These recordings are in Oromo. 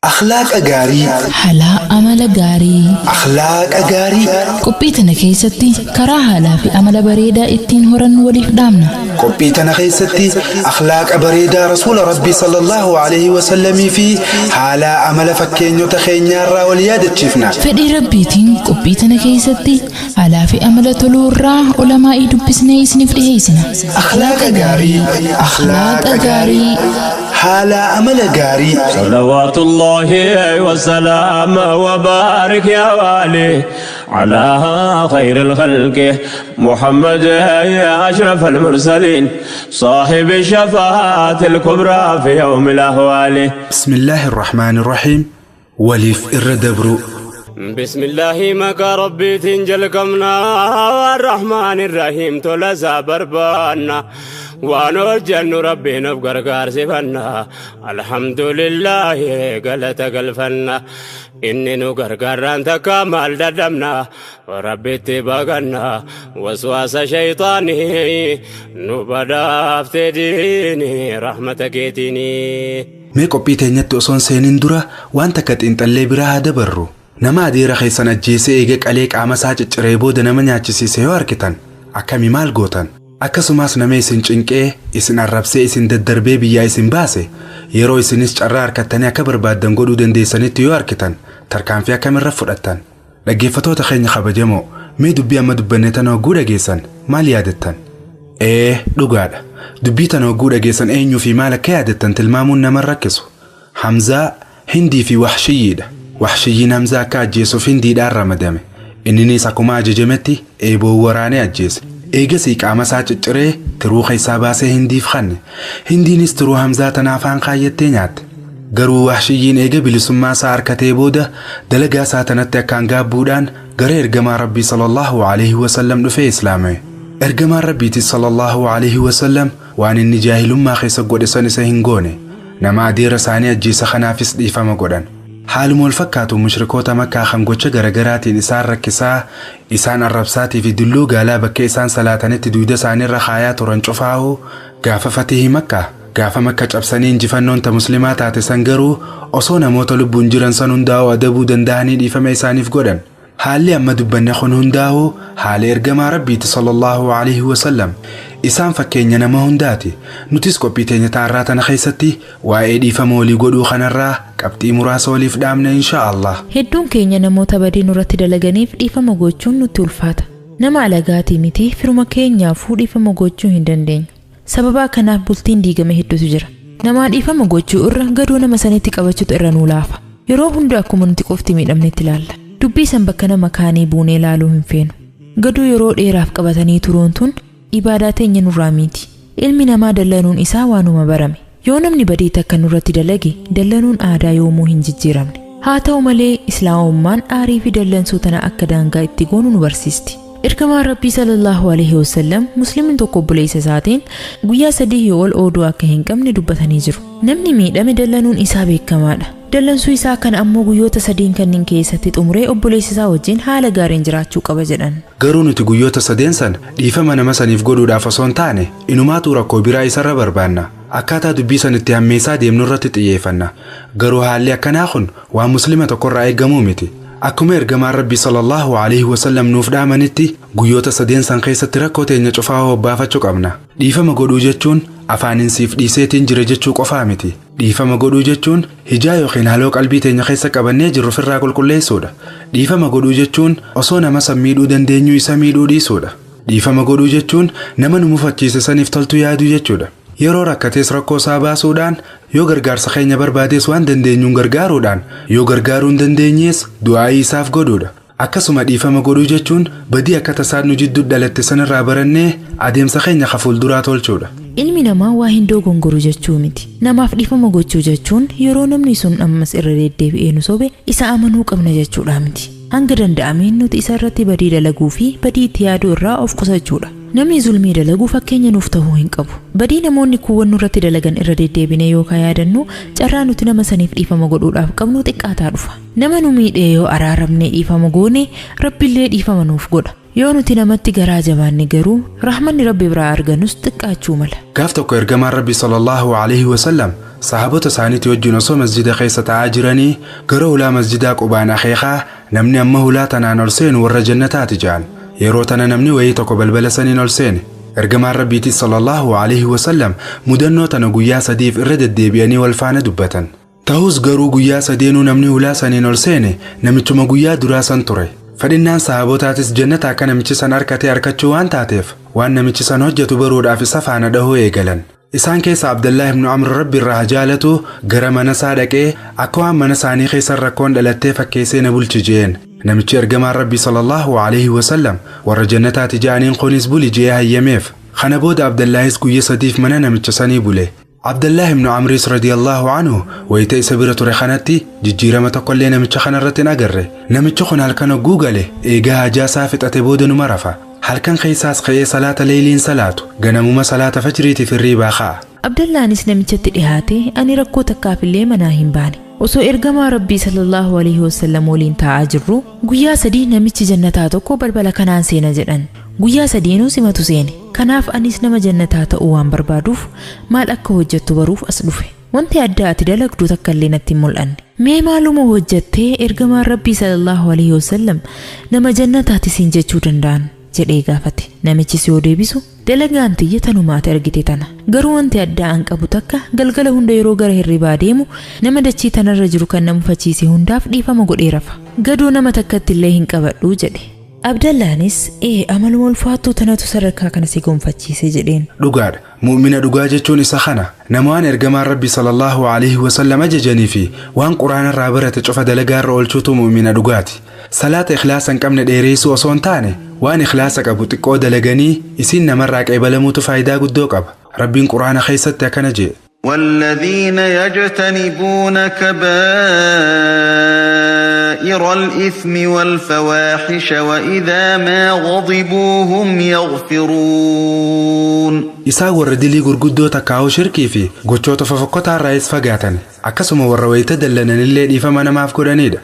أخلاق أجاري حلا أمل غاري أخلاق أجاري قبيتنا كيستي كراها لا في أمل بريدة اتين هرن وليف دامنا قبيتنا خيستي أخلاق بريدة رسول ربي صلى الله عليه وسلم في حالا أمل فكين يتخين يارا وليادة شفنا فدي ربيتين قبيتنا كيستي على في أمل تلورا علماء دبسنا سنفريسنا أخلاق أجاري أخلاق أجاري حالا أمل أجاري صلوات الله وسلام وبارك يا والي على خير الخلق محمد يا أشرف المرسلين صاحب الشفاعة الكبرى في يوم الأهوال. بسم الله الرحمن الرحيم. وليف الردبرو بسم الله مكا ربي تنجلكمنا والرحمن الرحيم تلسى بربانا ونوجن ربي نفقر سفنا الحمد لله قلت قلفنا إني نقرقران تكامل ددمنا وربي تبقنا وسواس شيطاني نبدا افتديني رحمتك يتيني. مي قبيتي نتو أصون سينين درا وانتا كت انت اللي براها دبرو نما ديرا خيسان أجيسي إيجيك عليك عمساج ريبو دنما نياتشسي سيوار كتان أكامي مال غوتان akkasumas nama isin cinqee isin arrabsee isin daddarbee biyyaa isin baase yeroo isinis carraa harkattanii akka barbaaddan godhuu dandeessanitti yoo arkitan tarkaanfii akkamirra fudhattan. Dhaggeeffatoota keenya kabajamoo mee dubbii amma dubbanne tan hogguu dhageessan maal yaadattan? Dhugaadha. Dubbii tan hogguu dhageessan eenyuu fi maal akka yaadattan tilmaamuun nama rakkisu. Hamzaa Hindii fi Wahshiyyiidha. Wahshiyyiin Hamzaa akka ajjeesuuf Hindiidhaan ramadame. Inninis akkuma ajajametti eeboo waraanee ajjeese. Eegasi qaama isaa cicciree tiruu keessaa baasee Hindiif kanne. Hindiinis tiruu Hamzaa tanaaf aan kaayyattee nyaatte. Garuu Wahshiyyiin eega bilisummaa isaa harkatee booda dalagaa isaa tanatti akkaan gaabbuudhaan gara ergamaa Rabbii sallallahu alaihi wasallam dhufee islaame. Ergamaan Rabbiitis sallallahu alaihi wasallam waan inni jaahilummaa keessa godhe san isa hin goone. Nama adeera isaanii ajjeesa kanaafis dhiifama godhan. Haaluma wal fakkaatu mushrikoota Makkaa kan gocha garagaraatiin isaan rakkisaa isaan arrabsaatii fi dulluu gaalaa bakka isaan salaatanitti duuda isaaniirra kaayaa turan cufaa'uu gaafa Fatihi Makkaa gaafa Makka cabsanii injifannoon ta muslimaa taate san garuu osoo namoota lubbuun jiran san hundaa'uu adabuu danda'anii dhiifama isaaniif godhan. Haalli amma dubbanne kun hundaa'uu haala ergamaa Rabbiiti sallallahu alaihi wasallam. Isaan fakkeenya nama hundaati. Nutis qophii teenya taarraa tana keessatti waa'ee dhiifama walii godhuu kanarraa qabxii muraasa waliif dhaamna inshaallah. Hedduun keenya namoota badii nurratti dalaganiif dhiifama gochuun nutti ulfaata. Nama alagaatii miti firuma keenyaafuu dhiifama gochuu hin dandeenyu. Sababa kanaaf bultiin diigame hedduutu jira. Nama dhiifama gochuu irra gaduu nama sanitti qabachuutu irra nuu laafa. Yeroo hunda akkuma nuti qofti miidhamnetti ilaalla. Dubbii san bakka nama kaanii buunee ilaaluu hin feenu. Gaduu yeroo dheeraaf qabatanii turuun tun ibaadaa teenya nurraa miti. Ilmi namaa dallanuun isaa waanuma barame. Yoo namni badii takka nurratti dalage dallanuun aadaa yoomuu hin jijjiiramne. Haa ta'u malee islaamummaan aarii fi dallansuu tana akka daangaa itti goonu nu barsiisti. Ergamaan Rabbii sallallahu alaihi wasallam muslimin tokko obboleessa isaatiin guyyaa 3 ol ooduu akka hin qabne dubbatanii jiru. Namni miidhame dallanuun isaa beekamaadha. Dallansuu isaa kan ammoo guyyoota 3 kanneen keessatti xumuree obboleessa isaa wajjin haala gaariin jiraachuu qaba jedhan. Garuu nuti guyyoota 3 san dhiifama nama saniif godhuudhaaf osoo hin taane inumaatu rakkoo biraa isarra barbaanna. Akkaataa dubbii sanitti hammeessaa deemnu irratti xiyyeeffanna. Garuu haalli akkanaa kun waan muslima tokkorraa eegamuu miti. Akkuma ergamaan Rabbii sallallahu alaihi wasallam nuuf dhaamanitti guyyoota 3 san keessatti rakkoo teenya cufaa hobbaafachuu qabna. Dhiifama godhuu jechuun afaanin siif dhiiseetiin jira jechuu qofaa miti. Dhiifama godhuu jechuun hijaa yookiin haaloo qalbii teenya keessa qabannee jirru firraa qulqulleessuudha. Dhiifama godhuu jechuun osoo nama san miidhuu dandeenyu isa miidhuu dhiisuudha. Dhiifama godhuu jechuun nama nu mufachiise saniif toltu yaaduu jechuudha. Yeroo rakkatees rakkoo isaa baasuudhaan yoo gargaarsa keenya barbaadees waan dandeenyuun gargaaruudhaan yoo gargaaruu hin dandeenyees du'aa'ii isaaf godhuudha. Akkasuma dhiifama godhuu jechuun badii akka tasaan nu jidduu dhalatte sanirraa barannee adeemsa keenya fuulduraa tolchuudha. Ilmi namaa waa hin dogongoru jechuu miti. Namaaf dhiifama gochuu jechuun yeroo namni sun ammas irra deddeebi'ee nu sobe isa amanuu qabna jechuudha miti. Hanga danda'ameen nuti isa irratti badii dalaguu fi badii itti yaaduu irraa of qusachuudha. Namni zulmii dalagu fakkeenya nuuf ta'uu hin qabu. Badii namoonni kuuwwan nurratti dalagan irra deddeebinee yookaan yaadannu carraa nuti nama saniif dhiifama godhuudhaaf qabnu xiqqaataa dhufa. Nama nu miidhee yoo araaramnee dhiifama goone Rabbillee dhiifama nuuf godha. Yoo nuti namatti garaa jabaanne garuu rahmanni Rabbi biraa arganus xiqqaachuu mala. Gaaf tokko ergamaan Rabbi sallallahu alaihi wasallam sahaabota isaaniitii wajjin osoo masjida keessa taa'aa jiranii gara ulaa masjidaa qubaan akeekaa namni amma ulaa tanaan ol seenu warra jannataati jedhan. Yeroo tana namni wayii tokko balbala saniin ol seene. Ergamaan Rabbiitii sallallahu alaihi wasallam mudannoo tana guyyaa sadiif irra deddeebi'anii wal faana dubbatan. Ta'us garuu guyyaa sadeenuu namni ulaa saniin ol seene namichuma guyyaa duraa san ture. Fedhinnaan sahaabotaatis jannata akka namichi san harkatee harkachuu waan taateef waan namichi san hojjetu baruudhaaf isa faana dhahuu eegalan. Isaan keessa Abdullah ibn Amr Rabbi irraa jaalatu gara mana isaa dhaqee akka waan mana isaanii keessa rakkoon dhalattee fakkeessee na bulchi jeen. Namichi ergamaan Rabbi sallallahu alaihi wasallam warra jannataati jedhaniin kunis buli jee hayyameef. Kana booda Abdullahis guyyaa sadiif mana namicha sanii bule. Abdullah ibn Amris radiyallahu anhu wayita isa bira ture kanatti jijjiirama tokkollee namicha kanarratti hin agarre. Namichi kun halkan hogguu gale eegaa hajaa isaa fixate booda numa rafa. Halkan keessaas ka'ee salaata leeyliin salaatu ganamuma salaata fajriitiif hirriibaa ka'a. Abdullaanis namichatti dhihaate ani rakkoo takkaafillee manaa hin baane. Osoo ergamaa Rabbii sallallahu alaihi wasallam waliin taa'aa jirru guyyaa sadii namichi jannataa tokko balbala kanaan seena jedhan. Guyyaa sadiinuu simatu seene. Kanaaf anis nama jannataa ta'uu waan barbaaduuf maal akka hojjettu baruuf as dhufe. Wanti adda ati dalagdu takka illee natti hin mul'anne. Mee maaluma hojjettee ergamaan Rabbii sallallahu alaihi wasallam nama jannataati siin jechuu danda'an jedhee gaafate. Namichis yoo deebisu dalagaan tiyya tanumaati argite tana. Garuu wanti addaa an qabu takka galgala hunda yeroo gara hirribaa deemu nama dachii tanarra jiru kan nama fachiise hundaaf dhiifama godhee rafa. Gadoo nama takkatti illee hin qabadhu jedhe. Abdallaanis amaluma ulfaattuu tanatu sadarkaa kana si gonfachiise jedheen. Dhugaadha. Mu'mina dhugaa jechuun isa kana. Nama waan ergamaan Rabbi sallallahu alaihi wasallam ajajanii fi waan quraana irraa barate cufa dalagaa irra oolchuutu mu'mina dhugaati. Salaata ikhlaasa hin qabne dheereessuu osoo hin taane waan ikhlaasa qabu xiqqoo dalaganii isiin namarraa qeebalamuutu faayidaa guddoo qaba. Rabbiin quraana keessatti akkana jedhe. والذين يجتنبون كبائر الإثم والفواحش وإذا ما غضبوا هم يغفرون. Isaa warra dilii gurguddoo takkaa'uu shirkii fi gochoota fofokkotaa irraa fagaatan akkasuma warra wayita dallananillee dhiifama namaaf godhanidha.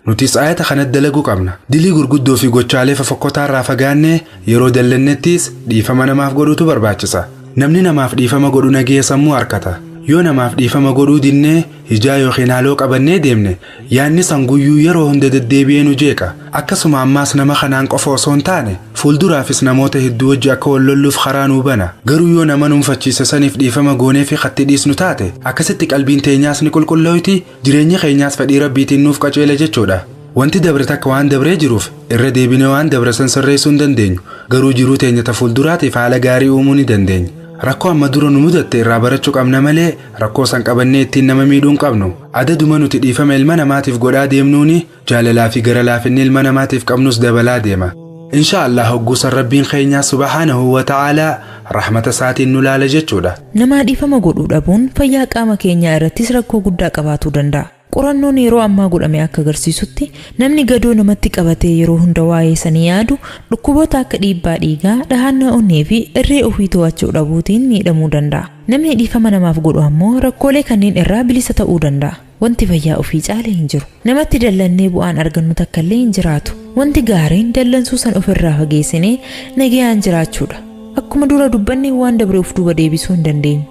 Nutis ayata kanatti dalaguu qabna. Dilii gurguddoo fi gochaalee fofokkotaa irraa fagaannee yeroo dallannettis dhiifama namaaf godhuutu barbaachisa. Namni namaaf dhiifama godhu nagee sammuu harkata. Yoo namaaf dhiifama godhuu dinnee hijaa yookiin haaloo qabannee deemne yaanni san guyyuu yeroo hunda deddeebi'ee nu jeeqa. Akkasuma ammaas nama kanaan qofa osoo hin taane fuulduraafis namoota hedduu wajji akka wal lolluuf karaa nuu bana. Garuu yoo nama nuunfachiise saniif dhiifama goonee fi khatti dhiisnu taate akkasitti qalbiin teenyaas ni qulqullooyti jireenya keenyaas fedhii rabbiitiin nuuf qaceela jechuudha. Wanti dabre takka waan dabree jiruuf irra deebine waan dabre san sirreessuu hin dandeenyu. Garuu jiruu teenya ta fuulduraatiif haala gaarii uumuu ni dandeenya. Rakkoo amma dura nu mudatte irraa barachuu qabna malee rakkoo san qabannee ittiin nama miidhuu hin qabnu. Adaduma nuti dhiifama ilma namaatiif godhaa deemnuuni jaalalaa fi gara laafinni ilma namaatiif qabnus dabalaa deema. Inshaallah hogguusan Rabbiin keenyaa subhaanahu wa ta'aalaa rahmata isaatiin nu laala jechuudha. Nama dhiifama godhuu dhabuun fayyaa qaama keenyaa irrattis rakkoo guddaa qabaachuu danda'a. Qorannoon yeroo ammaa godhame akka agarsiisutti namni gadoo namatti qabatee yeroo hunda waa'ee sanii yaadu dhukkuboota akka dhiibbaa dhiigaa, dhahannaa onnee fi irree ofii to'achuu dhabuutiin miidhamuu danda'a. Namni dhiifama namaaf godhu ammoo rakkoolee kanneen irraa bilisa ta'uu danda'a. Wanti fayyaa ofii caalee hin jiru. Namatti dallannee bu'aan argannu takka illee hin jiraatu. Wanti gaariin dallansuu san ofirraa fageessinee nagayaan jiraachuudha. Akkuma dura dubbanne waan dabre of duuba deebisuu hin dandeenyu.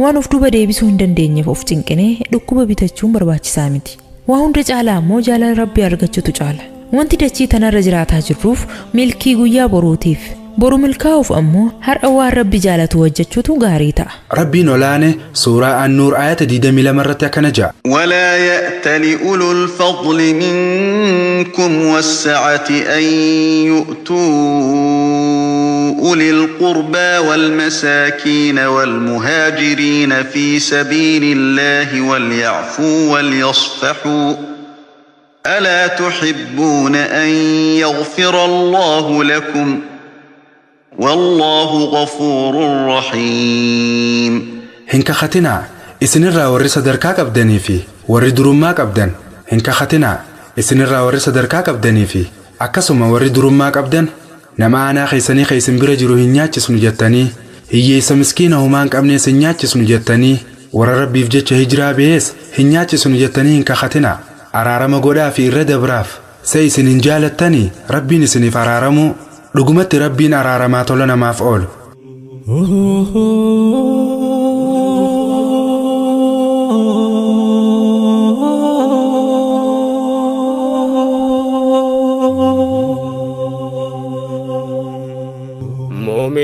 Waan of duuba deebisuu hin dandeenyeef of cinqinee dhukkuba bitachuun barbaachisaa miti. Waa hunda caalaa ammoo jaalala Rabbii argachuutu caala. Wanti dachii tanarra jiraataa jirruuf milkii guyyaa boruutiif. Boru milkaa'uuf ammoo har'a waan Rabbi jaalatu hojjechuutu gaarii ta'a. Rabbiin olaane suuraa An-Nuur ayata 22 irratti akkana jedha. ولا يأتل أولو الفضل منكم والسعة أن يؤتوا أولي القربى والمساكين والمهاجرين في سبيل الله وليعفوا وليصفحوا ألا تحبون أن يغفر الله لكم والله غفور رحيم. هنك ختنا إسنرا ورث دركاك أبدني في ورد رماك أبدن. هنك ختنا إسنرا ورث دركاك أبدني في أكسم ورد رماك أبدن. nama ana keessanii keessan bira jiru hin nyaachisnu jettanii hiyyeessa miskiina humaan qabnees hin nyaachisnu jettanii warra Rabbiif jecha hijiraa bees hin nyaachisnu jettanii hin kakatina araarama godhaa fi irra dabraaf se isin hin jaalattanii Rabbiin isiniif araaramu dhugumatti Rabbiin araaramaa tola namaaf oolu.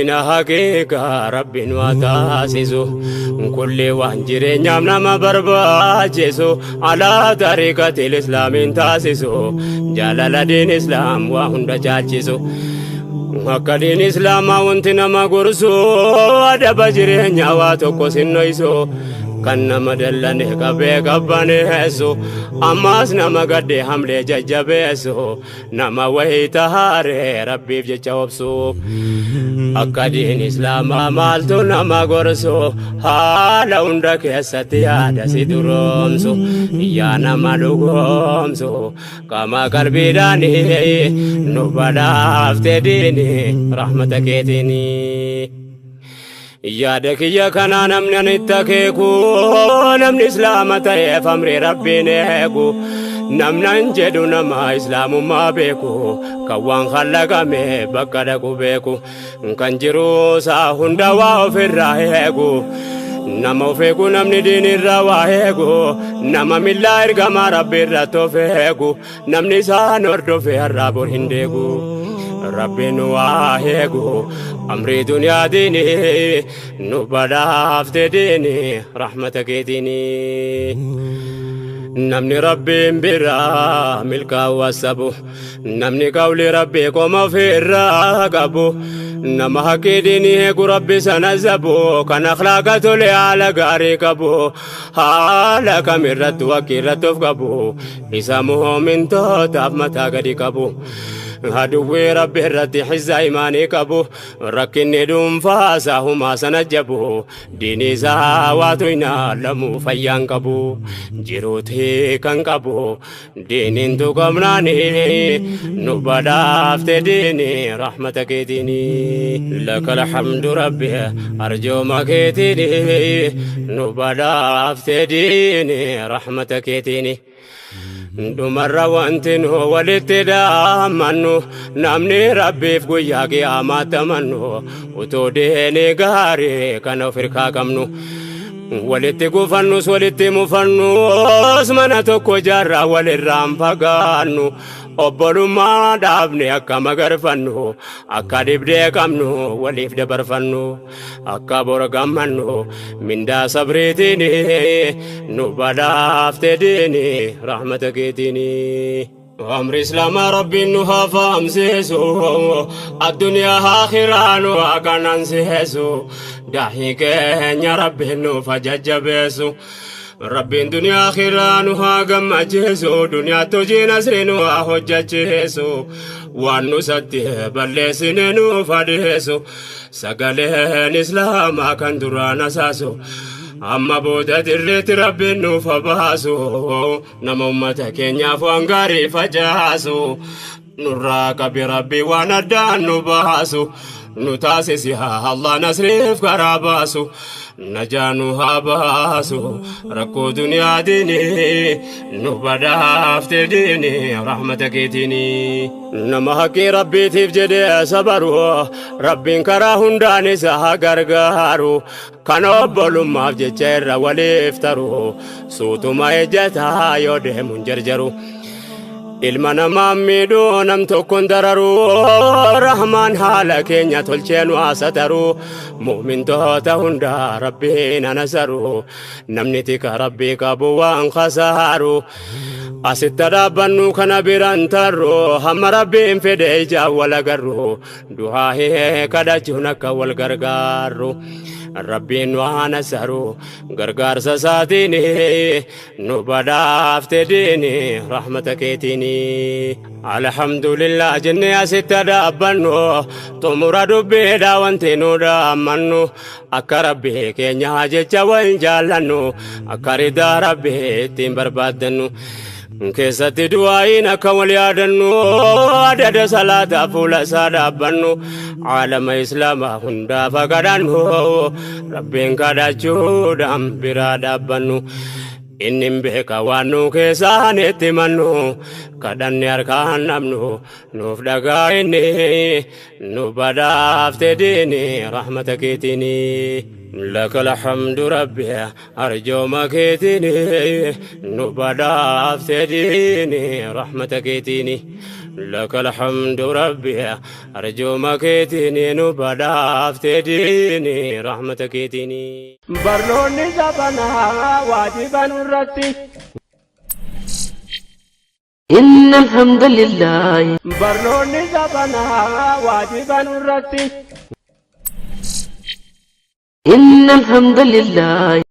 دين حقيقة ربي وتاسسو كل وانجري نعم ما برباجسو على طريقة الإسلام تاسسو جلال دين إسلام وهند جاجسو akka diin islaamaa wanti nama gorsu adaba jireenya waa tokko sinnoysu kan nama dallane qabee qabbaneessu ammaas nama gadde hamlee jajjabeessu nama wayii tahaaree rabbiif jecha obsu akka diin islaamaa maaltu nama gorsu haala hunda keessatti yaada si duroomsu yaa nama dhugoomsu kama qalbiidhaani nu badhaafte diini rahmata keetini yaadaki ya kana namni anittakeeku namni islaama ta'eef amri rabbiin eegu namnan jedhu nama islaamummaa beeku kan waan khallaqame bakka dhaqu beeku kan jiru saa hunda waa ofirraa eegu nama ofeegu namni diinirraa waa eegu nama millaa ergamaa rabbiirraa tofeegu namni isaan hordofe har'aa bor hin deegu ربنا واهيكو أمري دنيا ديني نبدأ ديني رحمتك ديني نمني ربي برا ملكا وسبو نمني قولي ربي كما في الراقبو نما حكي ديني هيكو ربي سنزبو كان أخلاقته لي على قاريكبو حالك مرت وكيرت فقبو إسامه من توتاب متى قديكبو هدوي ربي رتي حزا إيماني كبو ركني دوم فاساهما سنجبو ديني زاواتوينا لمو فيان كبو جيروتي كان كبو دينين تو قمناني نبدافت ديني رحمتك ديني لك الحمد ربي أرجو مكيتيني نبدافت ديني رحمتك ديني دمر وانتنو ولتدامنو نامني ربي في قياقي آماتمنو وتوديني غاري كانو فرقا كمنو ولتقو فنوس ولتمفنوس منتوكو جارا ولرام فقانو obbolummaa dhaabne akka magarfannu akka dibdee qabnu waliif dabarfannu akka bora gammannu mindaa sabriitini nu badhaafte diini rahmata keetini amri islaama rabbiin nu haa fahamsiisu addunyaa aakhiraan waa kanansiisu daahii keenya rabbiin nuuf jajjabeessu ربين دنيا خيران وهاجم أجهزو دنيا توجين أسرين وهججهزو وانو سته بلسين وفادهزو سقالين إسلام كان دران أساسو أما بودا دريت ربين وفباسو نمو متكين يافو أنغاري فجاسو نراك بربي واندان نباسو نتاسسها الله نصرف كراباسو نجانو هاباسو ركو دنيا ديني نبدافت ديني رحمتك ديني نما حقي ربي تفجد صبرو ربين كراهن داني سها غرغارو كانو بلوم افجر وليفترو صوتو ما يجتا يوده منجرجرو ilma namaa miidhuu nam tokkoon dararuu rahmaan haala keenya tolcheenuu hasataruu mu'mintoota hundaa rabbiin anasaruu namni tika rabbii qabu waan khasaaru asitti dhaabbannu kana biraan tarruu hamma rabbiin fedhe ijaa wal agarru du'aa kadhachuun akka wal gargaaru ربين وانا سرو غرغار ساتيني نبدافت ديني رحمتك تيني الحمد لله جني ستدابنو تمر دبي داونتينو دامنو اكربي كينيا جچا وانجالنو اكردا ربي تيم بربادنو كيساتي دعائنا كمال يادنو عدد صلاة فولا سادابنو عالم إسلام هندا فقدانو ربين كداچو دام برادابنو إنم بك وانو كيسان اتمنو كدن يركان نمنو نفدقا إني نبدافت ديني رحمتك تيني لك الحمد ربي أرجو مكيتني نبدافت ديني رحمتك تيني لك الحمد ربي أرجو مكيتني نبدا افتديني رحمتك كيتني برنوني زبنا واجبا رتي إن الحمد لله برنوني زبنا واجبا رتي إن الحمد لله